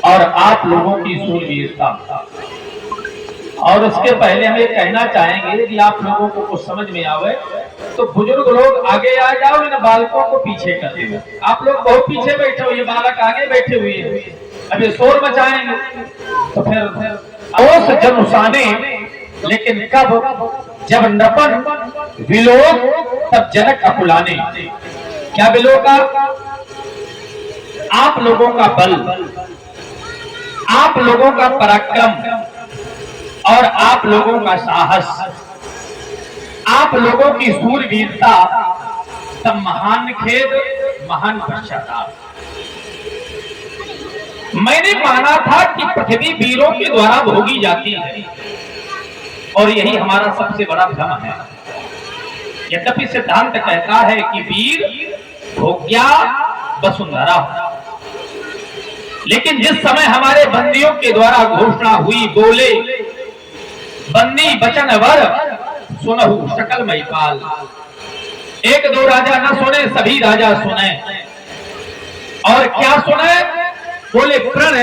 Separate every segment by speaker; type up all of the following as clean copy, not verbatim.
Speaker 1: और आप लोगों की सूरवीरता। और उसके पहले हम ये कहना चाहेंगे कि आप लोगों को कुछ समझ में आवे तो बुजुर्ग लोग आगे आ जाओ, इन बालकों को पीछे कर दो। आप लोग बहुत पीछे बैठे हो, ये बालक आगे बैठे हुए हैं, अब ये शोर मचाएंगे तो फिर अवश्य जनुसाने। लेकिन कब? जब नपन विलोक तब जनक अकुलाने। क्या विलोका? आप लोगों का बल, आप लोगों का पराक्रम और आप लोगों का साहस, आप लोगों की सूरवीरता, तब महान खेद, महान पश्चाताप। मैंने माना था कि पृथ्वी वीरों के द्वारा भोगी जाती है और यही हमारा सबसे बड़ा भ्रम है। यद्यपि सिद्धांत कहता है कि वीर भोग्या वसुंधरा, लेकिन जिस समय हमारे बंदियों के द्वारा घोषणा हुई, बोले बंदी वचन वर सुनहु सकल महिपाल। एक दो राजा न सुने, सभी राजा सुने। और क्या सुने? बोले प्रण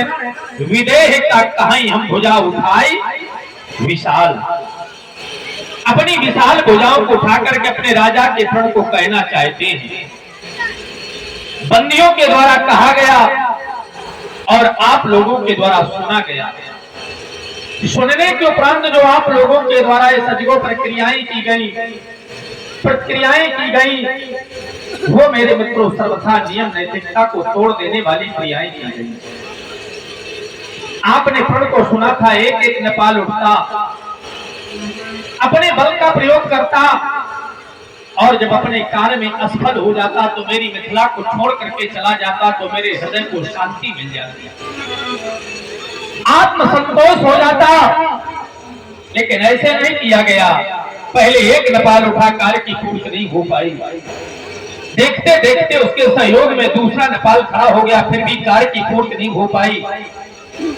Speaker 1: विदेह का कहीं हम भुजा उठाई विशाल। अपनी विशाल भुजाओं को उठा करके अपने राजा के प्रण को कहना चाहते हैं। बंदियों के द्वारा कहा गया और आप लोगों के द्वारा सुना गया। सुनने के उपरांत जो आप लोगों के द्वारा ये सजगो प्रक्रियाएं की गई, वो मेरे मित्रों सर्वथा नियम नैतिकता को तोड़ देने वाली क्रियाएं की गई। आपने प्रण को सुना था, एक एक नेपाल उठता, अपने बल का प्रयोग करता, और जब अपने कार्य में असफल हो जाता तो मेरी मिथिला को छोड़ करके चला जाता, तो मेरे हृदय को शांति मिल जाती, आत्मसंतोष हो जाता। लेकिन ऐसे नहीं किया गया। पहले एक नेपाल उठा, कार्य की पूर्ति नहीं हो पाई। देखते देखते उसके सहयोग में दूसरा नेपाल खड़ा हो गया, फिर भी कार्य की पूर्ति नहीं हो पाई।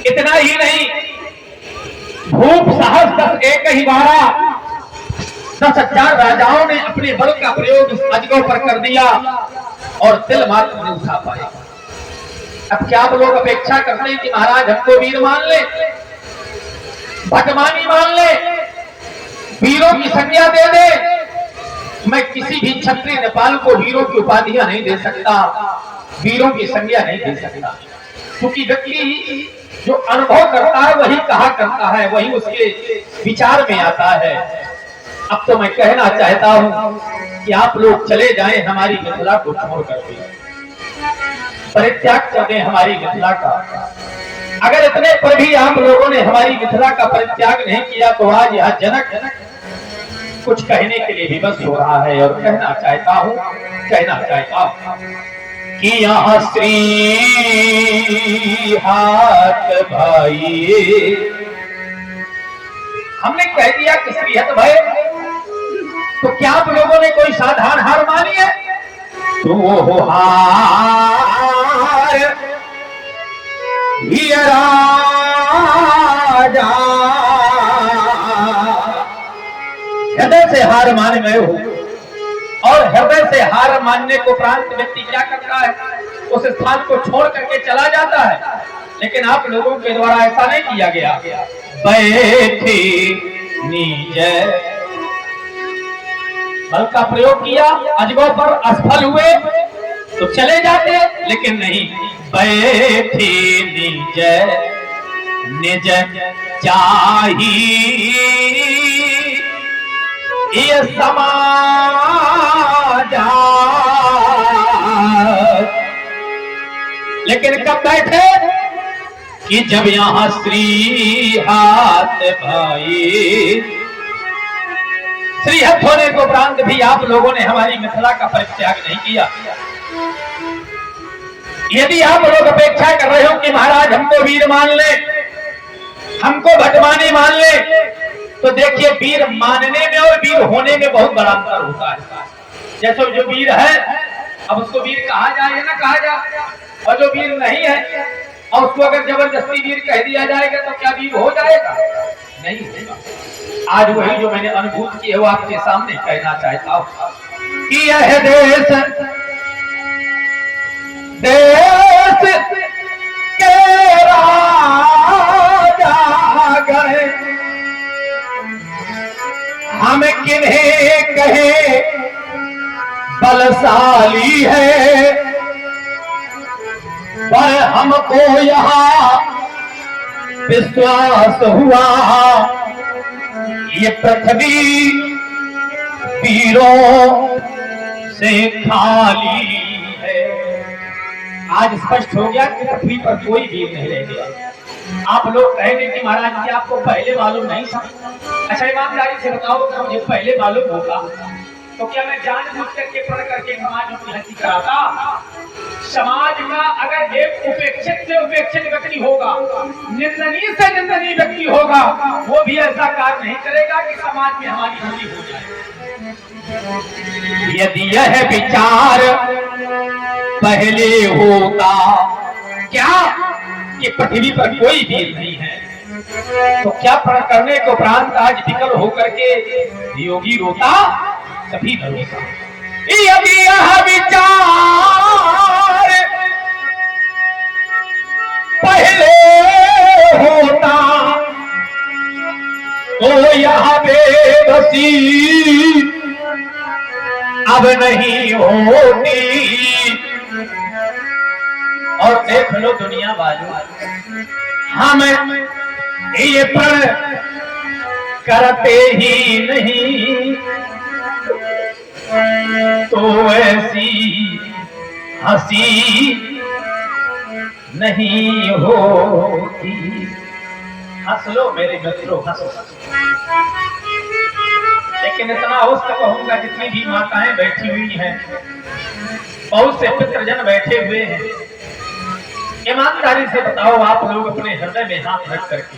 Speaker 1: इतना ही नहीं, भूप साहस 10 एक ही बारा 10,000 राजाओं ने अपने बल का प्रयोग अजगों पर कर दिया और तिल मात्र नहीं उठा पाए। अब क्या आप लोग अपेक्षा करते हैं कि महाराज हमको वीर मान ले, भटमानी मान ले, वीरों की संज्ञा दे दे? मैं किसी भी क्षत्रिय नेपाल को वीरों की उपाधियां नहीं दे सकता, वीरों की संज्ञा नहीं दे सकता, क्योंकि व्यक्ति जो अनुभव करता है वही कहा करता है, वही उसके विचार में आता है। अब तो मैं कहना चाहता हूं कि आप लोग चले जाएं हमारी मिथिला को छोड़ करके, परित्याग कर दें हमारी मिथिला का। अगर इतने पर भी आप लोगों ने हमारी मिथिला का परित्याग नहीं किया तो आज यहाँ जनक कुछ कहने के लिए विवश हो रहा है। और कहना चाहता हूं कि यहाँ श्री हाथ भाई, हमने कह दिया कि श्री हाथ भाई, तो क्या आप लोगों ने कोई साधारण हार मानी है? तो वो हार ही राजा हृदय से हार माने में हो। और हृदय से हार मानने को प्रांत व्यक्ति क्या करता है? उस स्थान को छोड़ करके चला जाता है। लेकिन आप लोगों के द्वारा ऐसा नहीं किया गया। बैठे नीचे बल का प्रयोग किया, अजगों पर असफल हुए तो चले जाते, लेकिन नहीं, बैठे नीचे निज चाही ये समाज। लेकिन कब बैठे? कि जब यहाँ श्री हाथ भाई, श्री हाथ होने को उपरांत भी आप लोगों ने हमारी मिथिला का परित्याग नहीं किया। यदि आप लोग अपेक्षा कर रहे हो कि महाराज हमको वीर मान ले, हमको भटमानी मान ले, तो देखिए वीर मानने में और वीर होने में बहुत बड़ा अंतर होता है। जैसे जो वीर है, अब उसको वीर कहा जाए या ना कहा जाए, और जो वीर नहीं है और उसको अगर जबरदस्ती वीर कह दिया जाएगा तो क्या वीर हो जाएगा? नहीं होगा। आज वही जो मैंने अनुभूति की है वो आपके सामने कहना चाहता हूं कि यह देश के
Speaker 2: पर हमको यहाँ विश्वास हुआ ये पृथ्वी वीरों से खाली है।
Speaker 1: आज स्पष्ट हो गया कि पृथ्वी पर कोई वीर नहीं रह गया। आप लोग कहेंगे कि महाराज जी आपको पहले मालूम नहीं था। अच्छा ईमानदारी से बताओ कि मुझे पहले मालूम होगा तो क्या मैं जानबूझ करके पढ़ करके समाज में हंसी कराता? समाज का अगर एक उपेक्षित से उपेक्षित व्यक्ति होगा, निंदनीय से निंदनीय व्यक्ति होगा, वो भी ऐसा कार्य नहीं करेगा कि समाज में हमारी हंसी हो जाए।
Speaker 2: यदि यह विचार पहले होता
Speaker 1: क्या कि पृथ्वी पर कोई वीर नहीं है, तो क्या प्रण करने को उपरांत आज विकल होकर के योगी रोता? सभी न रोता।
Speaker 2: यदि यह विचार पहले होता तो यह बेबसी अब नहीं होती। और देख लो दुनिया वालों, हम ये प्रण करते ही नहीं तो ऐसी हंसी नहीं होती।
Speaker 1: हंस लो मेरे मित्रों, हंसो। लेकिन इतना अवश्य कहूंगा, जितनी भी माताएं बैठी हुई हैं, बहुत से पितृजन बैठे हुए हैं, ईमानदारी से बताओ आप लोग अपने हृदय में हाथ रख करके,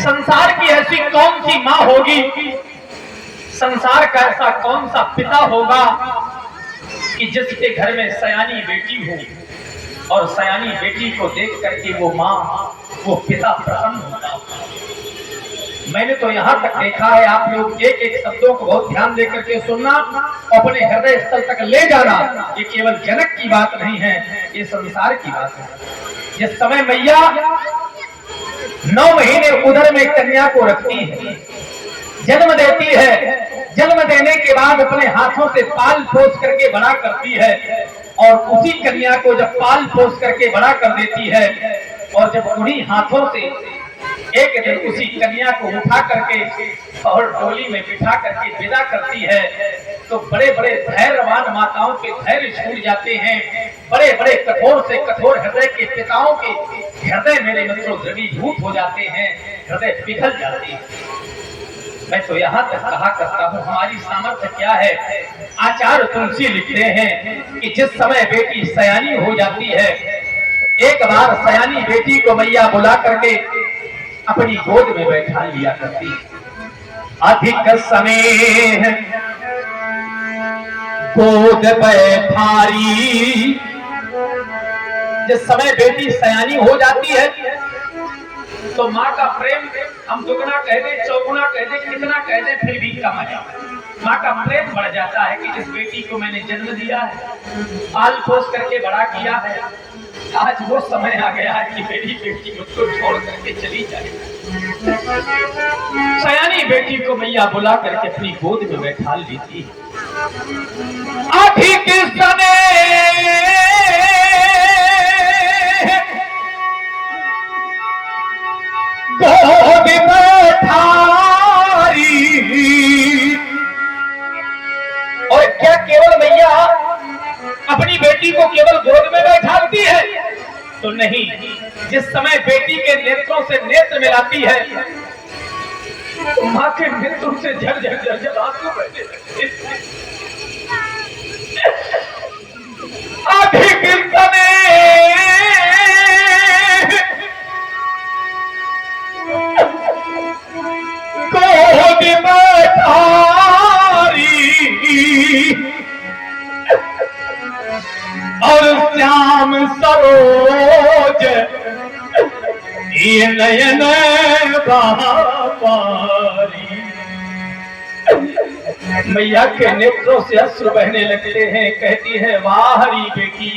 Speaker 1: संसार की ऐसी कौन सी माँ होगी, संसार का ऐसा कौन सा पिता होगा कि जिसके घर में सयानी बेटी हो और सयानी बेटी को देख करके वो माँ, वो पिता प्रसन्न होता? मैंने तो यहाँ तक देखा है, आप लोग एक एक शब्दों को बहुत ध्यान दे करके सुनना, अपने हृदय स्थल तक ले जाना। ये केवल जनक की बात नहीं है, ये संसार की बात है। जिस समय मैया 9 महीने उदर में कन्या को रखती है, जन्म देती है, जन्म देने के बाद अपने हाथों से पाल पोस करके बड़ा करती है, और उसी कन्या को जब पाल पोस करके बड़ा कर देती है और जब उन्हीं हाथों से एक दिन उसी कन्या को उठा करके और डोली में बिठा करके विदा करती है, तो बड़े बड़े धैर्यवान माताओं के धैर्य छूट जाते हैं। बड़े बड़े कठोर से कठोर हृदय के पिताओं के हृदय मेरे मित्रों द्रवीभूत हो जाते हैं, हृदय पिघल जाते हैं। मैं तो यहाँ तक कहा करता हूँ, हमारी सामर्थ्य क्या है। आचार्य तुलसी लिखते हैं कि जिस समय बेटी सयानी हो जाती है, एक बार सयानी बेटी को मैया बुला करके अपनी गोद में बैठा लिया करती। अधिक समय गोद बैठारी, जिस समय बेटी सयानी हो जाती है तो माँ का प्रेम हम दुगना कह दे, चौगुना कह दे, कितना कह दे, फिर भी कम है। माँ का प्रेम बढ़ जाता है कि जिस बेटी को मैंने जन्म दिया है, पाल पोस करके बड़ा किया है, आज वो समय आ गया है कि मेरी बेटी मुझको छोड़ करके चली जाए। सयानी बेटी को मैया बुला करके अपनी गोद में बैठा लेती है।
Speaker 2: अधिक समय गोद बैठारी,
Speaker 1: और क्या केवल मैया अपनी बेटी को केवल गोद में बैठाती है? तो नहीं, जिस समय बेटी के नेत्रों से नेत्र मिलाती है तो माँ के नेत्रों से झरझर झरझर आंसू बहने लगते हैं।
Speaker 2: अधिक समय गोद बैठारी और श्याम सरोज ये नयन बापारी।
Speaker 1: मैया के नेत्रों से अश्रु बहने लगते हैं, कहती है, वाह हरी बेटी,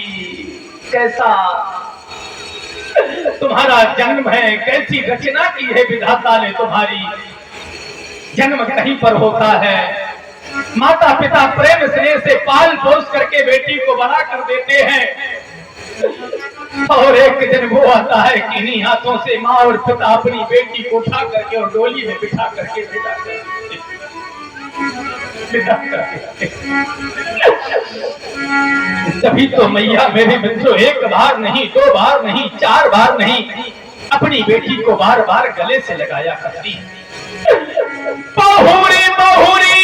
Speaker 1: कैसा तुम्हारा जन्म है, कैसी रचना की है विधाता ने तुम्हारी। जन्म कहीं पर होता है, माता पिता प्रेम स्नेह से पाल पोस करके बेटी को बड़ा कर देते हैं, और एक दिन वो आता है कि इन्हीं हाथों से माँ और पिता अपनी बेटी को उठा करके और डोली में बिठा करके विदा करते। तभी तो मैया मेरे मित्रों एक बार नहीं, दो बार नहीं, चार बार नहीं, अपनी बेटी को बार बार गले से लगाया करती। बहुरी बहुरी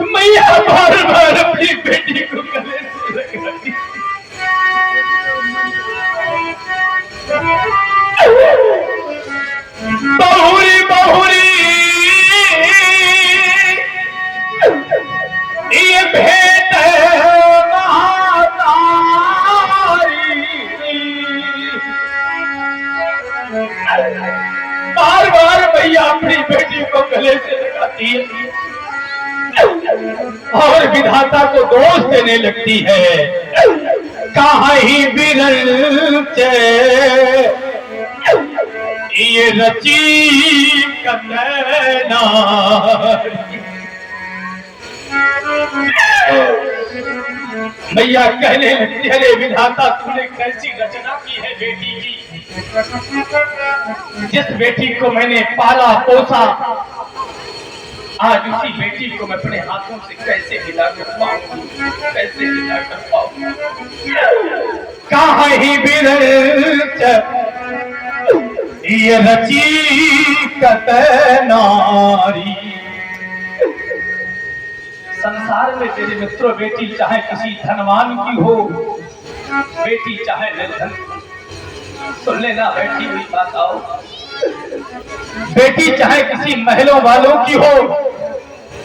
Speaker 1: मैया बार बार अपनी बेटी को गले से लगाती। बहुरी बहुरी ये भेंट बार बार भैया अपनी बेटी को गले से लगाती है और विधाता को दोष देने लगती है। कहाँ ही बिरल ये रची कतना मैया कहने लगती है, विधाता तूने कैसी रचना की है बेटी की, जिस बेटी को मैंने पाला पोसा आज उसी बेटी को मैं अपने हाथों से कैसे विदा कर पाऊं, कैसे विदा कर पाऊं। कहाँ ही बिरच ये रची कतनारी। संसार में तेरे मित्रों बेटी चाहे किसी धनवान की हो, बेटी चाहे निर्धन, सुन लेना बैठी हुई माताओं, बेटी चाहे किसी महलों वालों की हो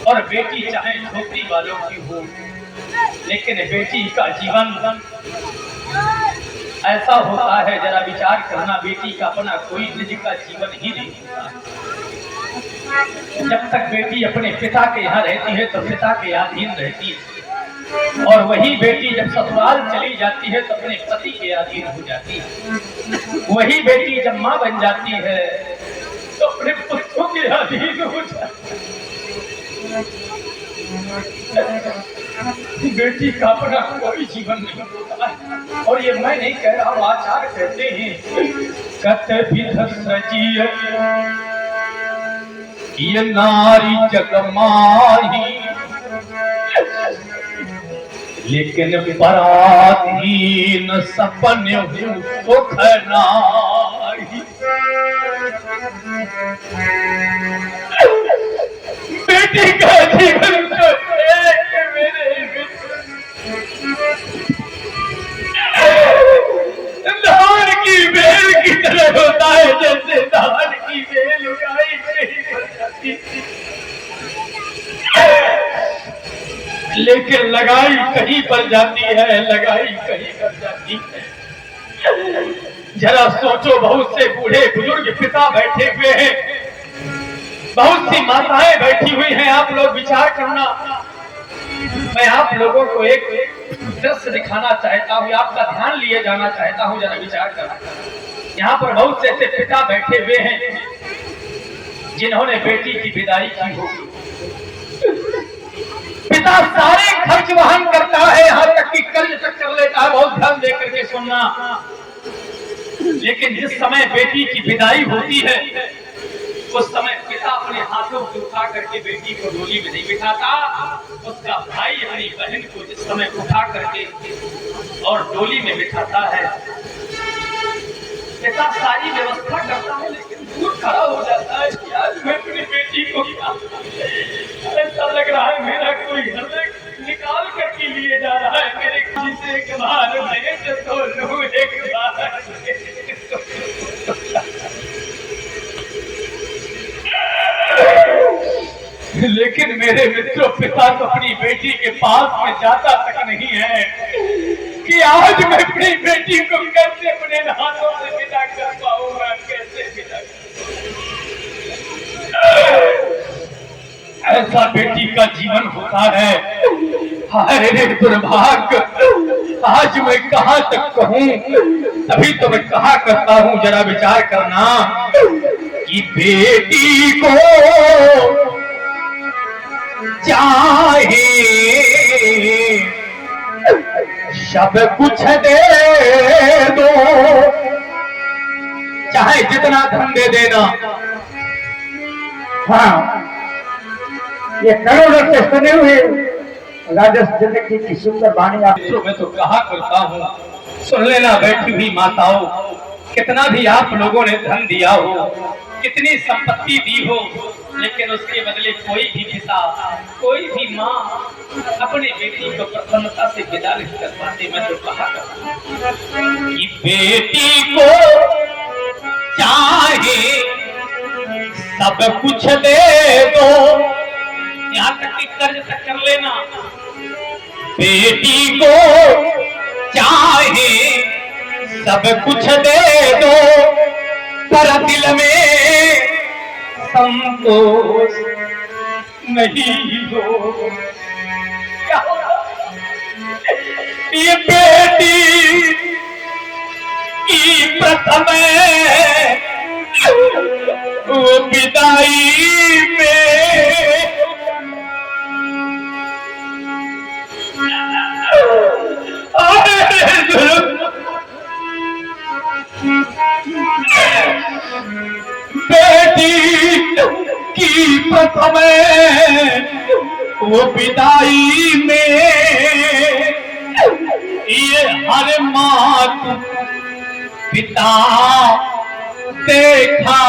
Speaker 1: और बेटी चाहे झोपड़ी वालों की हो, लेकिन बेटी का जीवन ऐसा होता है, जरा विचार करना, बेटी का अपना कोई निज का जीवन ही नहीं होता। जब तक बेटी अपने पिता के यहाँ रहती है तो पिता के अधीन रहती है, और वही बेटी जब ससुराल चली जाती है तो अपने पति के अधीन हो जाती है। वही बेटी जब माँ बन जाती है तो अपने पुत्रों के अधीन हो जाती है। बेटी का अपना कोई जीवन नहीं होता है, और ये मैं नहीं कह रहा हूँ, आचार्य कहते हैं कत विध सजिय ये नारी जगमाही, लेकिन पराधीन सपन सुख नारी। बेटी का जीवन तो एक मेरे धान की बेल की तरह होता है, जैसे धान की बेल उगाई गई, लेकिन लगाई कहीं पर जाती है, लगाई कहीं पर जाती है। जरा सोचो, बहुत से बूढ़े बुजुर्ग पिता बैठे हुए हैं, बहुत सी माताएं बैठी हुई हैं, आप लोग विचार करना। मैं आप लोगों को एक दृश्य दिखाना चाहता हूँ, आपका ध्यान लिए जाना चाहता हूँ, जरा विचार करना। यहाँ पर बहुत से ऐसे पिता बैठे हुए हैं जिन्होंने बेटी की विदाई की हो। पिता सारे खर्च वहन करता है, यहाँ तक कि कर्ज तक कर लेता है, बहुत ध्यान दे करके सुनना। लेकिन जिस समय बेटी की विदाई होती है उस समय पिता अपने हाथों से उठा करके बेटी को डोली में नहीं बिठाता, उसका भाई अपनी बहन को जिस समय उठा करके और डोली में बिठाता है, पिता सारी व्यवस्था करता है, लेकिन दूर खड़ा हो जाता है कि आज मैं अपनी बेटी को ऐसा लग रहा है मेरा कोई हृदय निकाल करके लिए जा रहा है, मेरे किसी से एक बार भेंट तो लूं, एक बार लेकिन मेरे मित्रों पिता तो अपनी बेटी के पास में जाता तक नहीं है कि आज मैं अपनी बेटी को कैसे अपने हाथों से विदा कर पाऊंगा, कैसे विदा। ऐसा बेटी का जीवन होता है। हाय रे दुर्भाग्य, आज आज मैं कहां तक कहूं, तभी तो मैं कहा करता हूं, जरा विचार करना कि बेटी को चाहे सब कुछ दे दो, चाहे जितना धन दे देना।
Speaker 3: हाँ, ये करोड़ों से सुने हुए राजस जिंदगी की सुंदर वाणी आप
Speaker 1: मैं तो कहा करता हूँ, सुन लेना बैठी हुई माताओं, कितना भी आप लोगों ने धन दिया हो, कितनी संपत्ति दी हो, लेकिन उसके बदले कोई भी पिता, कोई भी माँ अपने बेटी को प्रसन्नता से विदा नहीं कर पाते। मैं तो कहा करता हूँ कि बेटी को चाहे सब कुछ दे दो, यहाँ तक कि कर्ज तक कर लेना। बेटी को चाहे सब कुछ दे दो, पर दिल में संतोष नहीं हो। ये बेटी की प्रथम वो विदाई में बेटी की प्रथम वो विदाई में ये हर मात पिता देखा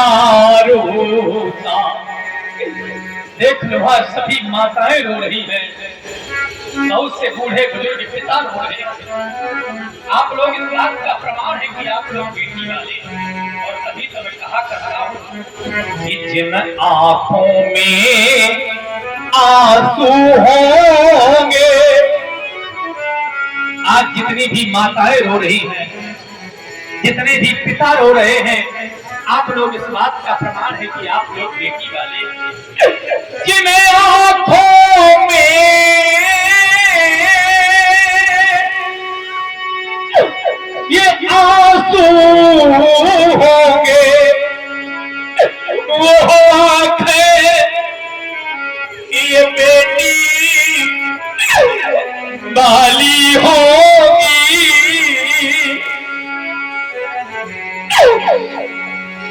Speaker 1: रोता। देख लो आज सभी माताएं रो रही है, बहुत से बूढ़े बुजुर्ग पिता रो रहे हैं। आप लोग इस बात का प्रमाण है कि आप लोग बेटी वाले, और तभी तो मैं कहा करता हूँ कि जिन आंखों में आंसू होंगे, आज जितनी भी माताएं रो रही हैं, जितने भी पिता रो रहे हैं, आप लोग इस बात का प्रमाण है कि आप लोग बेटी वाले। जिन आंखों में ये आंसू होंगे, वो आंखें ये बेटी वाली होगी।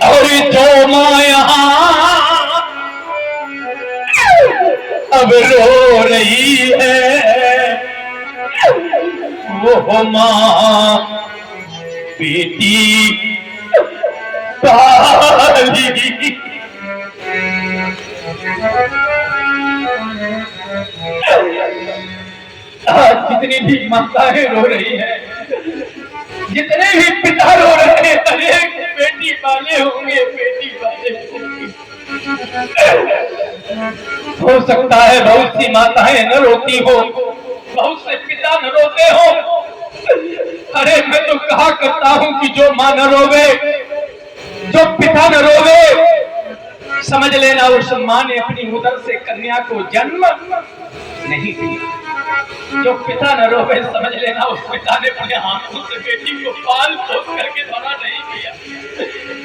Speaker 1: और जो माँ यहाँ अब रो रही है, वो माँ बेटी वाली। जितनी भी माताएं रो रही हैं, जितने भी पिता रो रहे हैं, हरेक बेटी वाले होंगे, बेटी वाले होंगे। हो सकता है बहुत सी माताएं न रोती हो, बहुत से पिता न रोते हो। अरे मैं तो कहा करता हूं कि जो माँ न रोवे, जो पिता न रोवे, समझ लेना उस माँ ने अपनी उदर से कन्या को जन्म नहीं दिया। जो पिता न रोवे, समझ लेना उस पिता ने अपने हाथों से बेटी को पाल पोस करके बड़ा नहीं किया।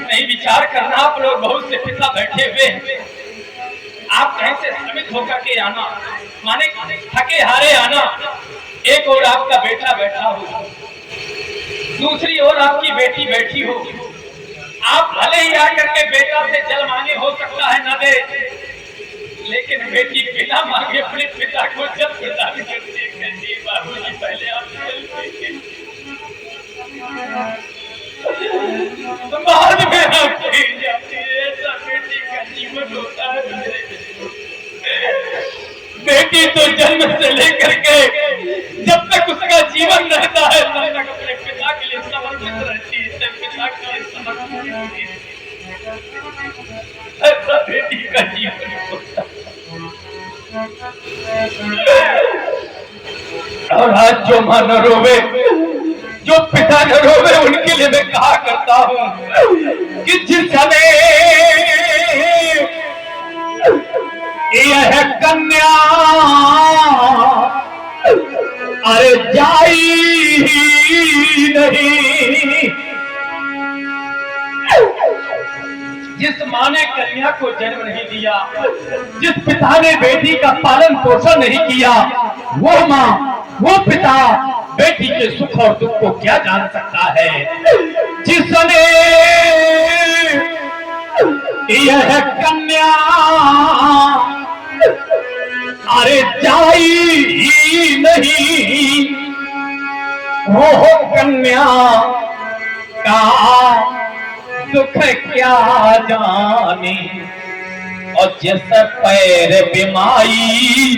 Speaker 1: नहीं विचार करना, आप लोग बहुत से पिता बैठे हुए हैं, आप कहीं से श्रमित होकर के आना, माने थके हारे आना, एक और आपका बेटा बैठा हो, दूसरी ओर आपकी बेटी बैठी हो। आप भले ही आकर के बेटा से जल मांगे, हो सकता है न दे, लेकिन बेटी बिना मांगे अपने पिता को जब प्रदान करती है, कहती है बाबूजी पहले आप तो बाद में आप जाती है। ऐसा बेटी का जीवन होता है। बेटी तो जन्म से लेकर के जब तक उसका जीवन रहता है, तब तक अपने पिता के लिए समर्पित रहती है, पिता के लिए समर्पित रहती है। ऐसा बेटी का जीवन होता है। और आज जो मां न रोवे, जो पिता न रोवे, उनके लिए मैं कहा करता हूं कि जिस समय यह कन्या अरे जाई जिस माँ ने कन्या को जन्म नहीं दिया, जिस पिता ने बेटी का पालन पोषण नहीं किया, वो माँ वो पिता बेटी के सुख और दुख को क्या जान सकता है। जिसने यह कन्या अरे जाई ही नहीं, वो कन्या का दुख क्या जाने। और जिस पैर बिमाई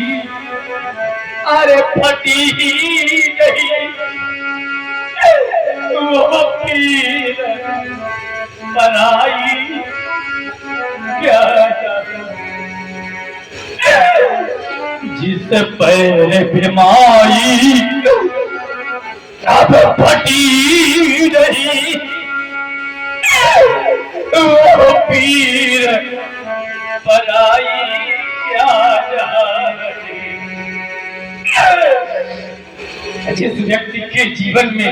Speaker 1: अरे फटी ही नहीं, वो पीर बनाई क्या जाने। जिस पैर बिमाई अब फटी नहीं, वो पीर बनाई क्या जाने। जिस व्यक्ति के जीवन में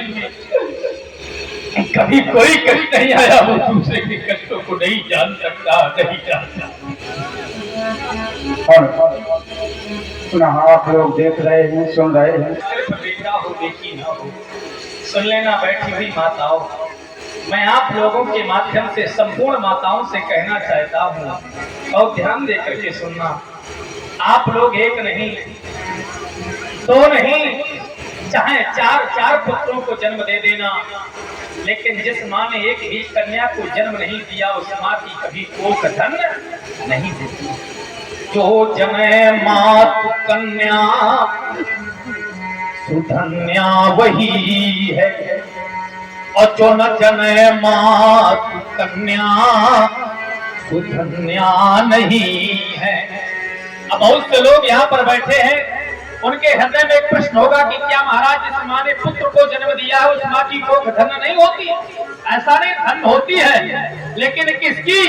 Speaker 1: कभी कोई कष्ट नहीं आया, वो दूसरे के कष्टों को नहीं जान सकता, नहीं जानता।
Speaker 3: और सुना आप लोग देख रहे हैं, सुन रहे हैं।
Speaker 1: सिर्फ बेटा हो बेटी ना हो, सुन लेना बैठी हुई माताओं, मैं आप लोगों के माध्यम से संपूर्ण माताओं से कहना चाहता हूँ और ध्यान देकर के सुनना। आप लोग एक नहीं, दो नहीं, चाहे चार पुत्रों को जन्म दे देना, लेकिन जिस माँ ने एक ही कन्या को जन्म नहीं दिया, उस माँ की कभी कोख धन नहीं देती। जो जने मातु कन्या सुधन्या वही है, और जो न जने मातु कन्या सुधन्या नहीं है। अब बहुत से लोग यहाँ पर बैठे हैं, उनके हृदय में एक प्रश्न होगा कि क्या महाराज जिस माँ ने पुत्र को जन्म दिया है, उस माँ की कोख धन नहीं होती? ऐसा नहीं, धन होती है, लेकिन किसकी?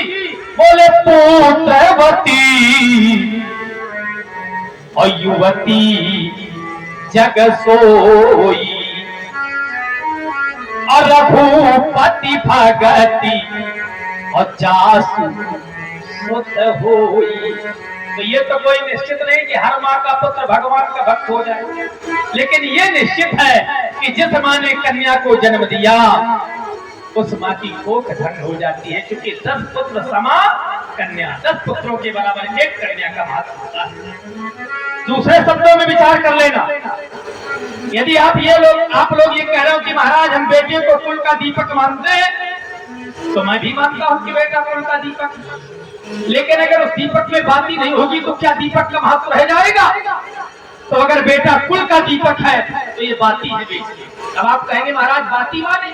Speaker 1: बोले पुत्रवती और युवती जग सोई, और रघुपति भगति और जासु सुत होई। तो ये तो कोई निश्चित नहीं कि हर माँ का पुत्र भगवान का भक्त हो जाए, लेकिन ये निश्चित है कि जिस माँ ने कन्या को जन्म दिया, उस माँ की कोख धन हो जाती है, क्योंकि 10 पुत्र समा कन्या, 10 पुत्रों के बराबर एक कन्या का महत्व होता है। दूसरे शब्दों में विचार कर लेना, यदि आप लोग ये कह रहे हो कि महाराज हम बेटे को कुल का दीपक मानते हैं, तो मैं भी मानता हूँ कि बेटा कुल का दीपक, लेकिन अगर उस दीपक में बाती नहीं होगी तो क्या दीपक का महत्व रह जाएगा? तो अगर बेटा कुल का दीपक है तो ये बाती है बेटी। अब आप कहेंगे महाराज बाती माने,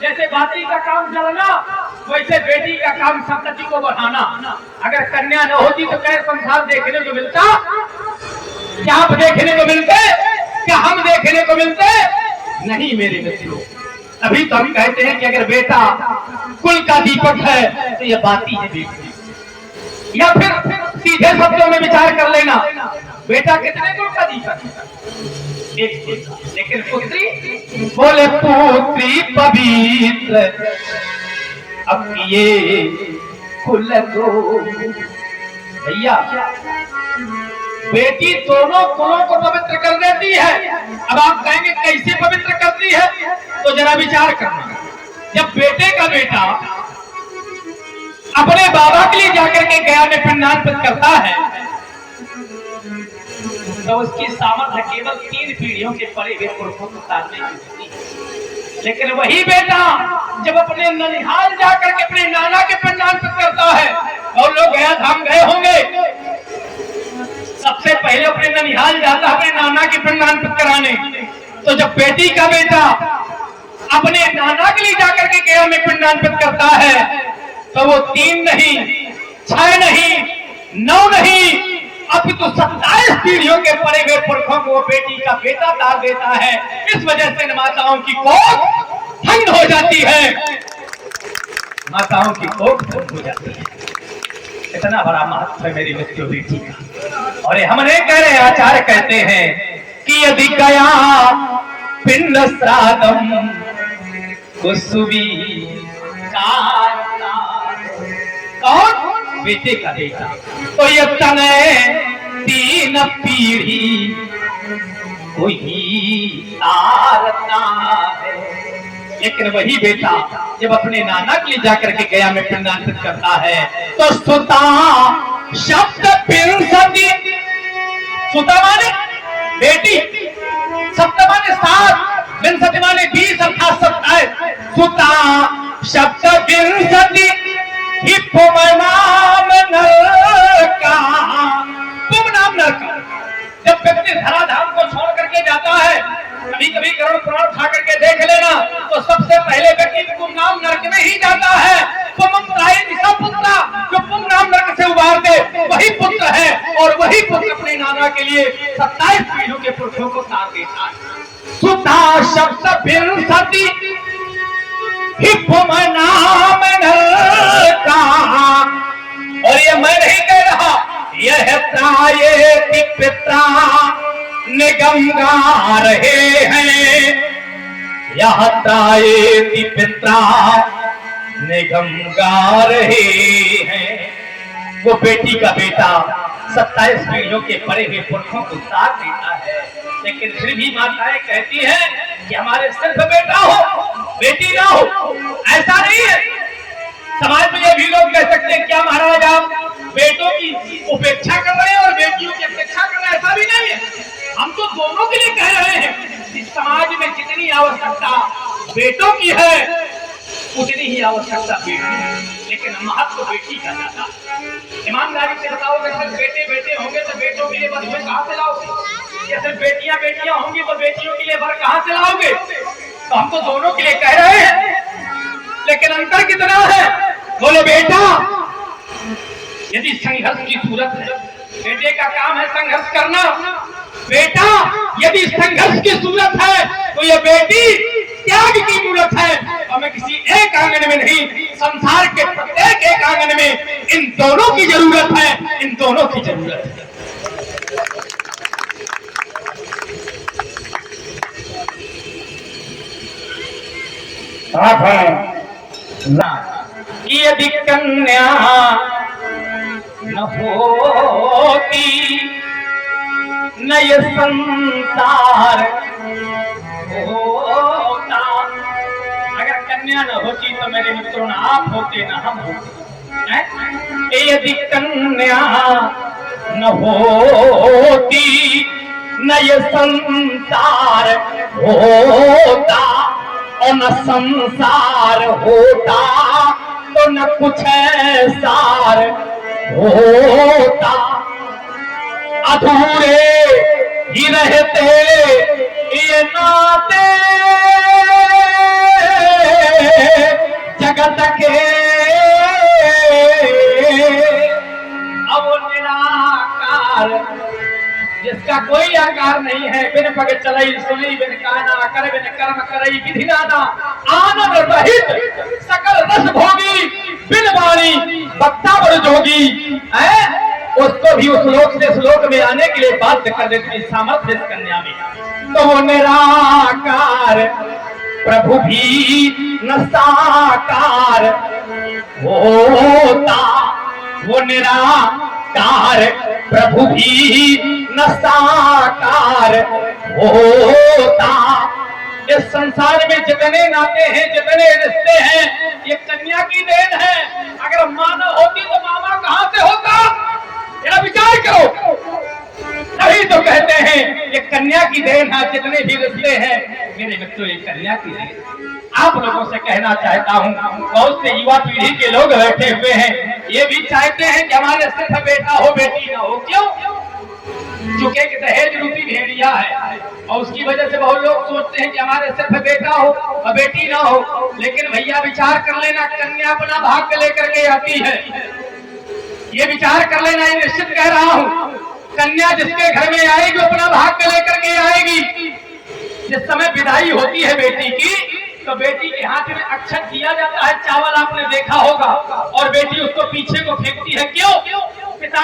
Speaker 1: जैसे बाती का काम जलना, वैसे बेटी का काम संतति को बढ़ाना। अगर कन्या न होती तो क्या संसार देखने को मिलता? क्या आप देखने को मिलते? क्या हम देखने को मिलते? नहीं मेरे मित्रों। अभी तो हम कहते हैं कि अगर बेटा कुल का दीपक है तो ये बाती है बेटी। या फिर सीधे शब्दों में विचार कर लेना, बेटा कितने कुल का दीपक है? एक, लेकिन पुत्री, बोले पुत्री पवित्र अब ये कुल को। भैया बेटी दोनों कुलों को पवित्र कर देती है। अब आप कहेंगे कैसे पवित्र करती है? तो जरा विचार करना। जब बेटे का बेटा अपने बाबा के लिए जाकर के गया में पिंडदान करता है, तो उसकी सामर्थ्य केवल 3 पीढ़ियों के परे हुए पुरखों को तारने की होती है। लेकिन वही बेटा जब अपने ननिहाल जाकर के अपने नाना के पिंडदान करता है, और लोग गया धाम गए होंगे, सबसे पहले अपने ननिहाल जाता है अपने नाना के पिंडदान कराने। तो जब बेटी का बेटा अपने नाना के लिए जाकर के गया में पिंडदान करता है, तो वो 3 नहीं, 6 नहीं, 9 नहीं, अपितु 27 पीढ़ियों के परे हुए पुरखों को वो बेटी का बेटा तार देता है। इस वजह से माताओं की कोख भंग हो जाती है, माताओं की कोख भंग हो जाती है। इतना बड़ा महत्व है मेरी मित्रों बेटी का। और हम नहीं कह रहे, आचार्य कहते हैं कि यदि गया पिंड श्राद्धम कुसुबी कौन? बेटे का बेटा। तो ये तने 3 पीढ़ी कोई तारता है। लेकिन वही बेटा जब अपने नाना के लिए जाकर के गया में पिंडांकित करता है तो सुता शब्द विंशति, सुता माने बेटी, सप्त माने 7, विंशति माने 20 अर्थात 27। सुता शब्द विंशति ही पुमनाम नरका, पुमनाम नरका। जब व्यक्ति धराधाम को छोड़ करके जाता है, कभी कभी करोड़ पुराण उठा करके देख लेना, तो सबसे पहले व्यक्ति पुमनाम नरक में ही जाता है। पुत्र जो पुमनाम नरक से उबार दे वही पुत्र है, और वही पुत्र अपने नाना के लिए 27 पीढ़ियों के पुरुषों को तार देता है। सुता शब्द विंशति ही पुमनाम नरका। और ये मैं नहीं कह रहा, यह त्रायेति पिता निगम गा रहे हैं, यह त्रायेति पिता निगम गा रहे हैं। वो बेटी का बेटा 27 पीढ़ियों के पड़े हुए पुरखों को साथ देता है, लेकिन फिर भी माताएं कहती हैं कि हमारे सिर्फ बेटा हो, बेटी ना हो। ऐसा नहीं है। समाज में ये भी लोग कह सकते हैं क्या महाराज आप बेटों की उपेक्षा कर रहे हैं और बेटियों की अपेक्षा कर रहे हैं? ऐसा भी नहीं है। हम तो दोनों के लिए कह रहे हैं कि समाज में जितनी आवश्यकता बेटों की है उतनी ही आवश्यकता बेटी है, लेकिन महत्व बेटी का ज्यादा। ईमानदारी से बताओगे, सिर्फ बेटे बेटे होंगे तो बेटों के लिए वर कहां से लाओगे? या सिर्फ बेटियां बेटियां होंगी तो बेटियों के लिए वर कहां से लाओगे? तो हम तो दोनों के लिए कह रहे हैं, लेकिन अंतर कितना है? बोलो बेटा यदि संघर्ष की सूरत है, बेटे का काम है संघर्ष करना। बेटा यदि संघर्ष की सूरत है तो ये बेटी त्याग की मूरत है। और मैं किसी एक आंगन में नहीं, संसार के प्रत्येक एक आंगन में इन दोनों की जरूरत है, इन दोनों की जरूरत है।
Speaker 3: आप है
Speaker 1: यदि कन्या न होती न ये संसार होता। अगर कन्या न होती तो मेरे मित्रों न आप होते न हम होते। यदि कन्या न होती न ये संसार होता और न संसार होता तो न कुछ सार होता। अधूरे ही रहते ये नाते जगत के, अब निराकार जिसका कोई आकार नहीं है। बिन पग चलई सुनी बिन काना कर बिन कर्म करई विधि नाना, आनंद रहित सकल रस भोगी बिन वाणी वक्ता बड़ जोगी। उसको भी उस लोक से श्लोक में आने के लिए बाध्य कर देती सामर्थ्य इस कन्या में। तो वो निराकार प्रभु भी न साकार होता, वो निराकार प्रभु भी न साकार होता। इस संसार में जितने नाते हैं, जितने रिश्ते हैं, ये कन्या की देन है। अगर मानव होती तो मामा कहां से होता? जरा विचार करो। तभी तो कहते हैं ये कन्या की देन है। जितने भी रिश्ते हैं मेरे मित्रों ये कन्या की देन। आप लोगों से कहना चाहता हूँ, बहुत से युवा पीढ़ी के लोग बैठे हुए हैं, ये भी चाहते हैं कि हमारे सिर्फ बेटा हो बेटी ना हो। क्यों? चूंकि दहेज रूपी भेड़िया है और उसकी वजह से बहुत लोग सोचते हैं कि हमारे सिर्फ बेटा हो और बेटी ना हो। लेकिन भैया विचार कर लेना, कन्या अपना भाग्य लेकर के आती है। ये विचार कर लेना, ये निश्चित कह रहा हूँ। कन्या जिसके घर में आएगी अपना भाग्य लेकर के आएगी। जिस समय विदाई होती है बेटी की तो बेटी के हाथ में अक्षत दिया जाता है, चावल आपने देखा होगा, और बेटी उसको पीछे को फेंकती है। क्यों? पिता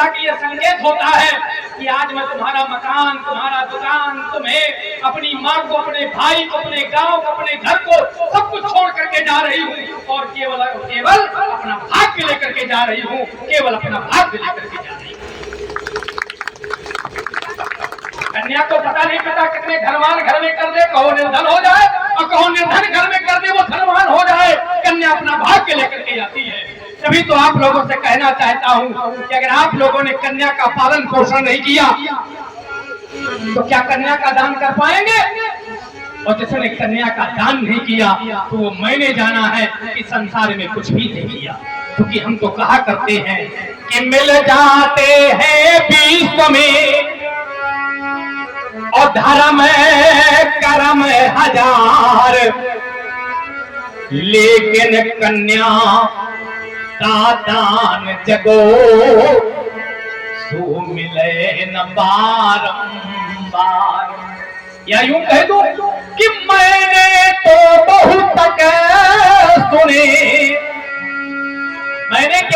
Speaker 1: की यह संकेत होता है कि आज मैं तुम्हारा मकान, तुम्हारा दुकान, तुम्हें, अपनी माँ को, अपने भाई को, अपने गांव को, अपने घर को, सब कुछ छोड़ करके करके जा रही हूँ और केवल केवल अपना भाग्य लेकर के जा रही हूँ, केवल अपना भाग्य लेकर के जा रही हूँ। कन्या को पता नहीं पता कितने धनवान घर में कर दे, कहो निर्धन हो जाए और कहो निर्धन घर में कर दे वो धनवान हो जाए। कन्या अपना भाग्य लेकर के जाती है। तभी तो आप लोगों से कहना चाहता हूँ कि अगर आप लोगों ने कन्या का पालन पोषण नहीं किया तो क्या कन्या का दान कर पाएंगे? और जिसने कन्या का दान नहीं किया तो वो मैंने जाना है कि संसार में कुछ भी नहीं किया। क्योंकि हम तो कहा करते हैं कि मिल जाते हैं विश्व में और धर्म कर्म हजार, लेकिन कन्या का दान जगो सो मिले न बारंबार। या यूं कह दो कि मैंने